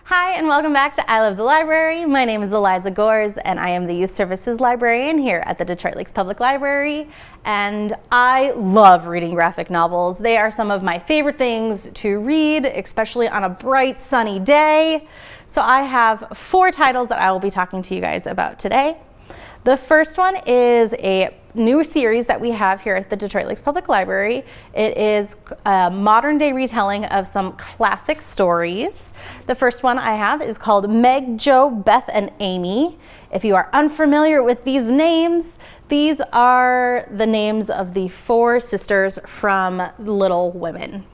Hi, and welcome back to I Love the Library. My name is Eliza Gores, and I am the Youth Services Librarian here at the Detroit Lakes Public Library. And I love reading graphic novels. They are some of my favorite things to read, especially on a bright, sunny day. So I have 4 titles that I will be talking to you guys about today. The first one is a new series that we have here at the Detroit Lakes Public Library. It is a modern day retelling of some classic stories. The first one I have is called Meg Jo Beth Amy. If you are unfamiliar with these names, these are the names of the 4 sisters from Little Women.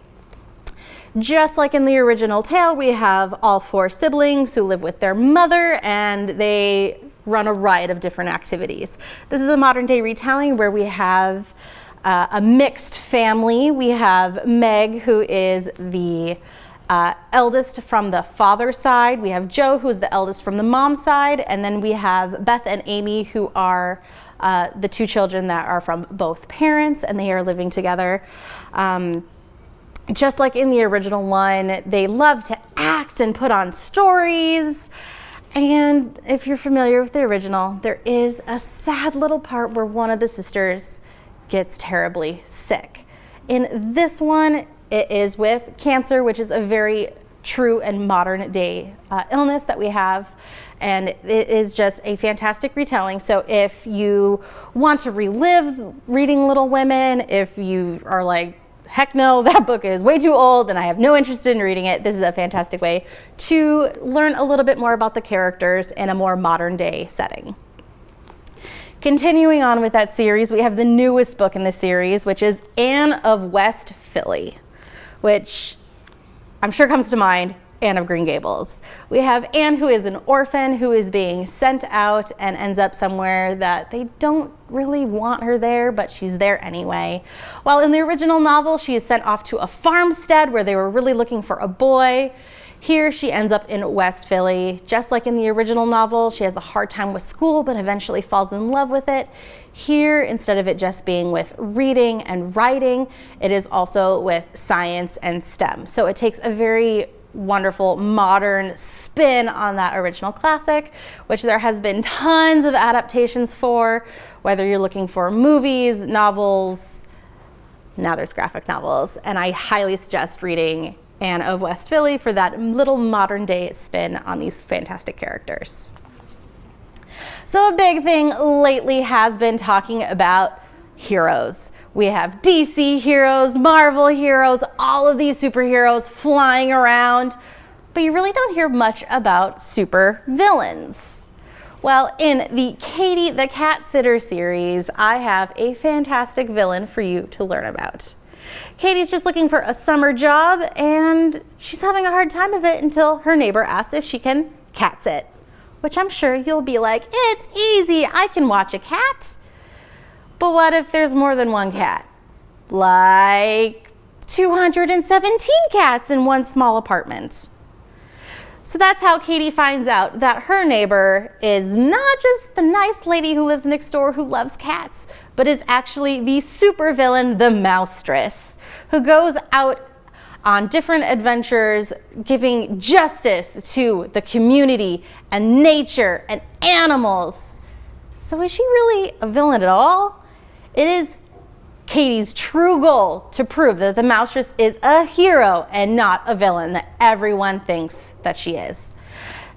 Just like in the original tale, we have all 4 siblings who live with their mother, and they run a riot of different activities. This is a modern day retelling where we have a mixed family. We have Meg, who is the eldest from the father's side. We have Jo, who is the eldest from the mom's side. And then we have Beth and Amy, who are the 2 children that are from both parents, and they are living together. Just like in the original one, they love to act and put on stories. And if you're familiar with the original, there is a sad little part where one of the sisters gets terribly sick. In this one, it is with cancer, which is a very true and modern day illness that we have. And it is just a fantastic retelling. So if you want to relive reading Little Women, if you are like, heck no, that book is way too old and I have no interest in reading it, this is a fantastic way to learn a little bit more about the characters in a more modern day setting. Continuing on with that series, we have the newest book in the series, which is Anne of West Philly, which I'm sure comes to mind, Anne of Green Gables. We have Anne, who is an orphan who is being sent out and ends up somewhere that they don't really want her there, but she's there anyway. While in the original novel, she is sent off to a farmstead where they were really looking for a boy. Here she ends up in West Philly. Just like in the original novel, she has a hard time with school, but eventually falls in love with it. Here, instead of it just being with reading and writing, it is also with science and STEM. So it takes a very wonderful modern spin on that original classic, which there has been tons of adaptations for, whether you're looking for movies, novels, now there's graphic novels, and I highly suggest reading Anne of West Philly for that little modern day spin on these fantastic characters. So a big thing lately has been talking about heroes. We have DC heroes, Marvel heroes, all of these superheroes flying around, but you really don't hear much about super villains. Well, in the Katie the Cat Sitter series, I have a fantastic villain for you to learn about. Katie's just looking for a summer job, and she's having a hard time of it until her neighbor asks if she can cat sit, which I'm sure you'll be like, it's easy, I can watch a cat. But what if there's more than one cat? Like 217 cats in one small apartment. So that's how Katie finds out that her neighbor is not just the nice lady who lives next door who loves cats, but is actually the supervillain, the Mousetress, who goes out on different adventures, giving justice to the community and nature and animals. So is she really a villain at all? It is Katie's true goal to prove that the Mousetress is a hero and not a villain that everyone thinks that she is.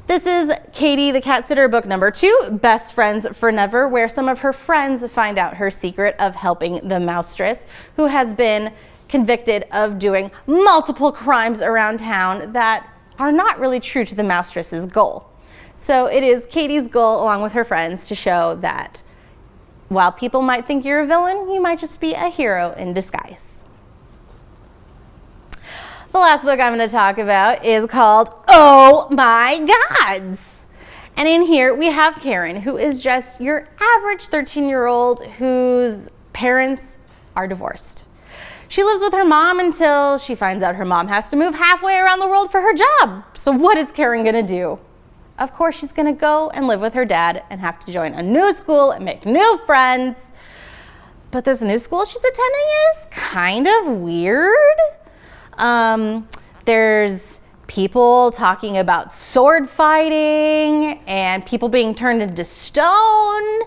This is Katie the Cat Sitter book number 2, Best Friends for Never, where some of her friends find out her secret of helping the Mousetress, who has been convicted of doing multiple crimes around town that are not really true to the Mousetress's goal. So it is Katie's goal, along with her friends, to show that while people might think you're a villain, you might just be a hero in disguise. The last book I'm going to talk about is called Oh My Gods. And in here we have Karen, who is just your average 13-year-old whose parents are divorced. She lives with her mom until she finds out her mom has to move halfway around the world for her job. So what is Karen going to do? Of course, she's going to go and live with her dad and have to join a new school and make new friends. But this new school she's attending is kind of weird. There's people talking about sword fighting and people being turned into stone,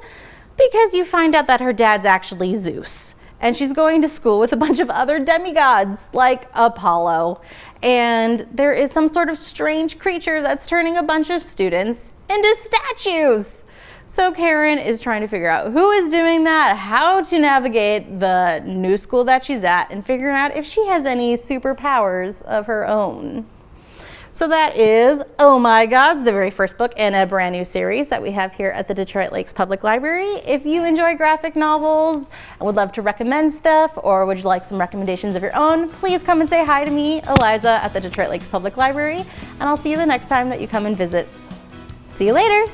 because you find out that her dad's actually Zeus. And she's going to school with a bunch of other demigods like Apollo. And there is some sort of strange creature that's turning a bunch of students into statues. So Karen is trying to figure out who is doing that, how to navigate the new school that she's at, and figuring out if she has any superpowers of her own. So that is Oh My Gods, the very first book in a brand new series that we have here at the Detroit Lakes Public Library. If you enjoy graphic novels and would love to recommend stuff, or would you like some recommendations of your own, please come and say hi to me, Eliza, at the Detroit Lakes Public Library, and I'll see you the next time that you come and visit. See you later.